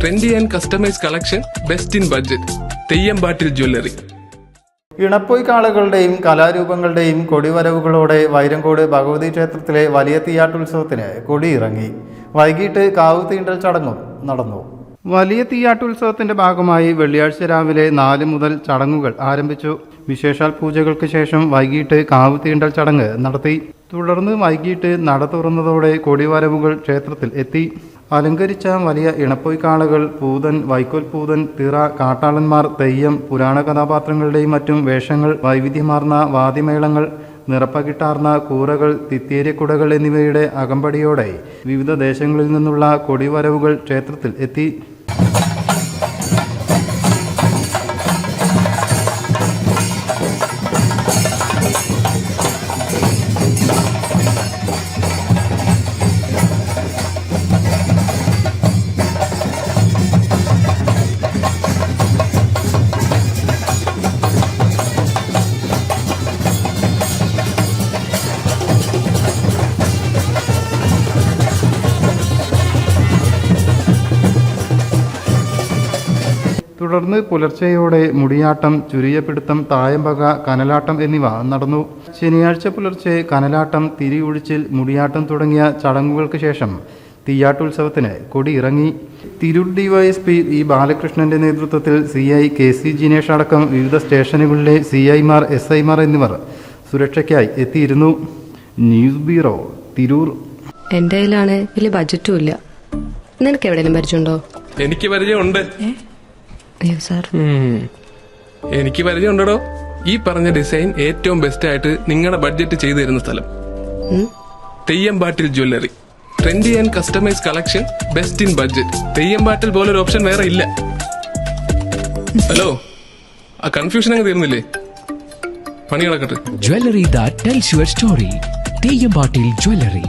Trendy and customise collection, best in budget. Theyyampattil jewellery. ഇണപ്പൊയ് കാളകളുടെയും കലാരൂപങ്ങളുടെയും കൊടിവരവുകളോടെ വൈരങ്കോട് ഭഗവതി ക്ഷേത്രത്തിലെ വലിയ തീയാട്ടുത്സവത്തിന് കൊടിയിറങ്ങി. വൈകിട്ട് കാവ് തീണ്ടൽ ചടങ്ങും നടന്നു. വലിയ തീയാട്ടുത്സവത്തിന്റെ ഭാഗമായി വെള്ളിയാഴ്ച രാവിലെ 4 മുതൽ ചടങ്ങുകൾ ആരംഭിച്ചു. വിശേഷാൽ പൂജകൾക്ക് ശേഷം വൈകിട്ട് കാവ് തീണ്ടൽ ചടങ്ങ് നടത്തി. തുടർന്ന് വൈകിട്ട് നട തുറന്നതോടെ കൊടിവരവുകൾ ക്ഷേത്രത്തിൽ എത്തി. അലങ്കരിച്ച വലിയ ഇണപ്പൊയ് കാളകൾ, പൂതൻ, വൈക്കോൽ പൂതൻ, തിറ, കാട്ടാളന്മാർ, തെയ്യം, പുരാണ കഥാപാത്രങ്ങളുടെയും മറ്റും വേഷങ്ങൾ, വൈവിധ്യമാർന്ന വാദ്യമേളങ്ങൾ, നിറപ്പകിട്ടാർന്ന കൂറകൾ, തിത്തേരിക്കുടകൾ എന്നിവയുടെ അകമ്പടിയോടെ വിവിധ ദേശങ്ങളിൽ നിന്നുള്ള കൊടിവരവുകൾ ക്ഷേത്രത്തിൽ എത്തി. തുടർന്ന് പുലർച്ചെയോടെ മുടിയാട്ടം, ചുരിയപ്പിടുത്തം, തായമ്പക, കനലാട്ടം എന്നിവ നടന്നു. ശനിയാഴ്ച പുലർച്ചെ കനലാട്ടം, തിരിയൊഴിച്ചിൽ, മുടിയാട്ടം തുടങ്ങിയ ചടങ്ങുകൾക്ക് ശേഷം തീയാട്ടുത്സവത്തിന് കൊടിയിറങ്ങി. Tirur DYSP E. ബാലകൃഷ്ണന്റെ നേതൃത്വത്തിൽ CI KC ജിനേഷ് അടക്കം വിവിധ സ്റ്റേഷനുകളിലെ CIമാർ, SIമാർ എന്നിവർ സുരക്ഷയ്ക്കായി എത്തിയിരുന്നു. News bureau, Tirur. എന്റെ കയ്യിലാണ് വലിയ ബഡ്ജറ്റും ഇല്ല. നിനക്ക് എവിടെയെങ്കിലും പരിചയമുണ്ടോ? എനിക്ക് പരിചയമുണ്ട്. എനിക്ക് പരിചയമുണ്ടോ? ഈ പറഞ്ഞ ഡിസൈൻ ഏറ്റവും ബെസ്റ്റ് ആയിട്ട് നിങ്ങളുടെ ബഡ്ജറ്റ് ചെയ്തു തരുന്ന സ്ഥലം Theyyampattil jewellery. Trendy and customise collection, best in budget. Theyyampattil പോലൊരു ഓപ്ഷൻ വേറെ ഇല്ല. ഹലോ, ആ കൺഫ്യൂഷൻ അങ്ങ് തീർന്നില്ലേ? പണി നടക്കട്ടെ. Jewellery that tells your story. തെയ്യമ്പാട്ടിൽ jewellery.